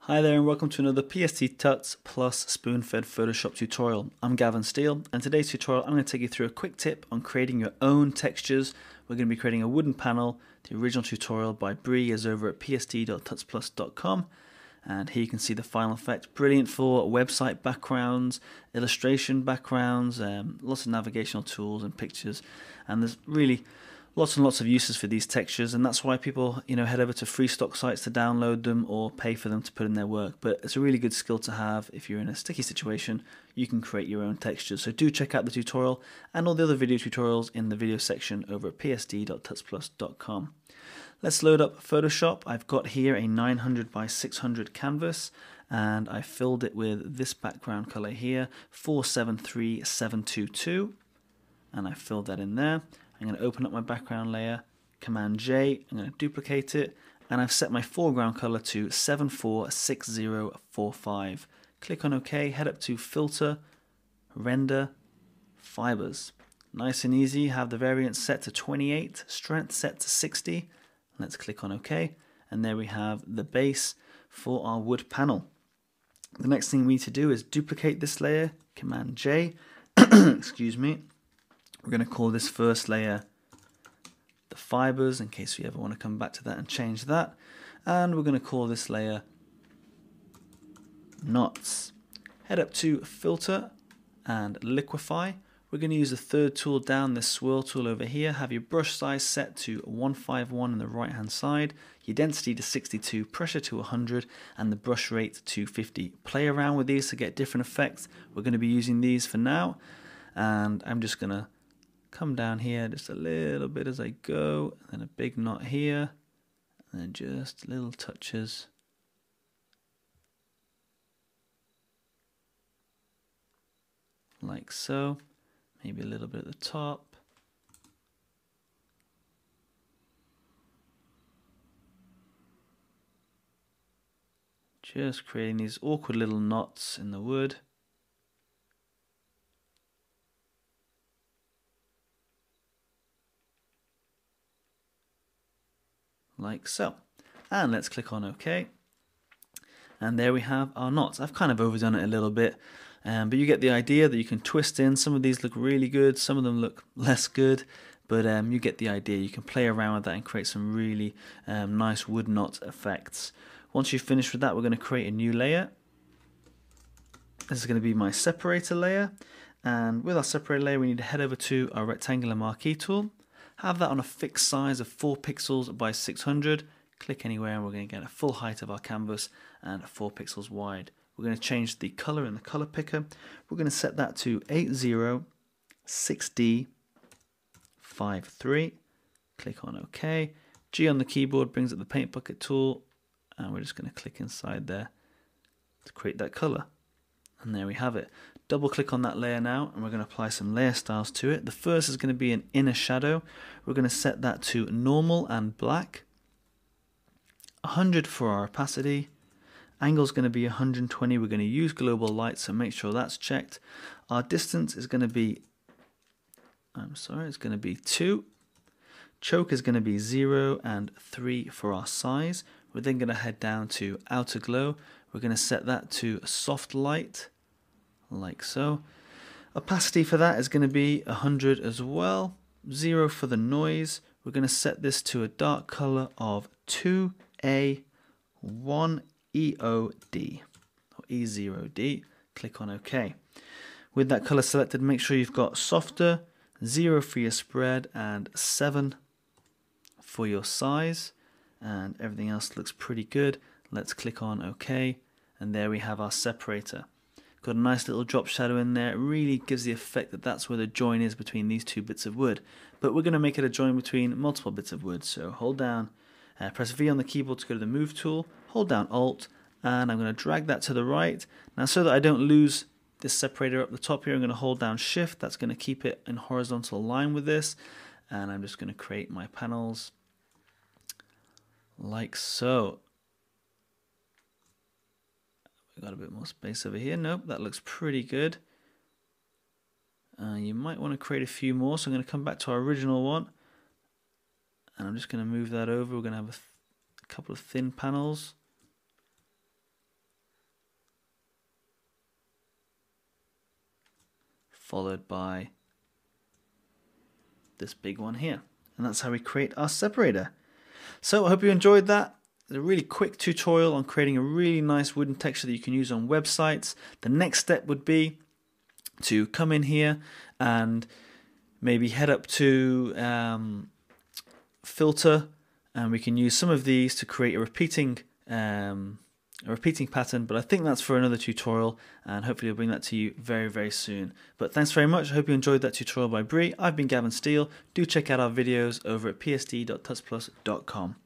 Hi there and welcome to another PST Tuts plus spoon-fed Photoshop tutorial. I'm Gavin Steele, and today's tutorial I'm going to take you through a quick tip on creating your own textures. We're going to be creating a wooden panel. The original tutorial by Bree is over at pst.tutsplus.com, and here you can see the final effect. Brilliant for website backgrounds, illustration backgrounds, lots of navigational tools and pictures, and there's really lots and lots of uses for these textures, and that's why people head over to free stock sites to download them or pay for them to put in their work. But it's a really good skill to have. If you're in a sticky situation, you can create your own textures. So do check out the tutorial and all the other video tutorials in the video section over at pst.tutsplus.com. Let's load up Photoshop. I've got here a 900 by 600 canvas, and I filled it with this background color here, 473722, and I filled that in there. I'm going to open up my background layer, Command J, I'm going to duplicate it, and I've set my foreground color to 746045. Click on OK, head up to Filter, Render, Fibers. Nice and easy, have the variance set to 28, strength set to 60. Let's click on OK, and there we have the base for our wood panel. The next thing we need to do is duplicate this layer, Command J, excuse me. We're going to call this first layer the fibers, in case we ever want to come back to that and change that. And we're going to call this layer knots. Head up to Filter and Liquify. We're going to use the third tool down, this swirl tool over here. Have your brush size set to 151 on the right hand side, your density to 62, pressure to 100, and the brush rate to 50. Play around with these to get different effects. We're going to be using these for now, and I'm just going to come down here just a little bit as I go, and then a big knot here, and then just little touches. Like so. Maybe a little bit at the top. Just creating these awkward little knots in the wood. Like so. And let's click on OK. And there we have our knots. I've kind of overdone it a little bit, but you get the idea that you can twist in. Some of these look really good, some of them look less good, but you get the idea. You can play around with that and create some really nice wood knot effects. Once you've finished with that, we're going to create a new layer. This is going to be my separator layer, and with our separator layer we need to head over to our rectangular marquee tool. Have that on a fixed size of 4 pixels by 600. Click anywhere and we're going to get a full height of our canvas and 4 pixels wide. We're going to change the color in the color picker. We're going to set that to 806D53. Click on OK. G on the keyboard brings up the paint bucket tool, and we're just going to click inside there to create that color. And there we have it. Double click on that layer now, and we're going to apply some layer styles to it. The first is going to be an inner shadow. We're going to set that to normal and black. 100 for our opacity. Angle is going to be 120. We're going to use global light, so make sure that's checked. Our distance is going to be, it's going to be 2. Choke is going to be 0 and 3 for our size. We're then going to head down to outer glow. We're going to set that to soft light, like so. Opacity for that is going to be 100 as well. 0 for the noise. We're going to set this to a dark color of 2A1EOD or E0D. Click on OK. With that color selected, make sure you've got softer, 0 for your spread, and 7 for your size, and everything else looks pretty good. Let's click on OK, and there we have our separator. Got a nice little drop shadow in there. It really gives the effect that that's where the join is between these two bits of wood. But we're going to make it a join between multiple bits of wood. So hold down, press V on the keyboard to go to the move tool, hold down Alt, and I'm going to drag that to the right. Now, so that I don't lose this separator up the top here, I'm going to hold down Shift. That's going to keep it in horizontal line with this. And I'm just going to create my panels like so. Got a bit more space over here. Nope, that looks pretty good. You might want to create a few more, so I'm going to come back to our original one, and I'm just going to move that over. We're going to have a couple of thin panels. followed by this big one here. And that's how we create our separator. So I hope you enjoyed that. A really quick tutorial on creating a really nice wooden texture that you can use on websites. The next step would be to come in here and maybe head up to filter, and we can use some of these to create a repeating pattern, but I think that's for another tutorial, and hopefully I'll bring that to you very, very soon. But thanks very much. I hope you enjoyed that tutorial by Bree. I've been Gavin Steele. Do check out our videos over at psd.tutsplus.com.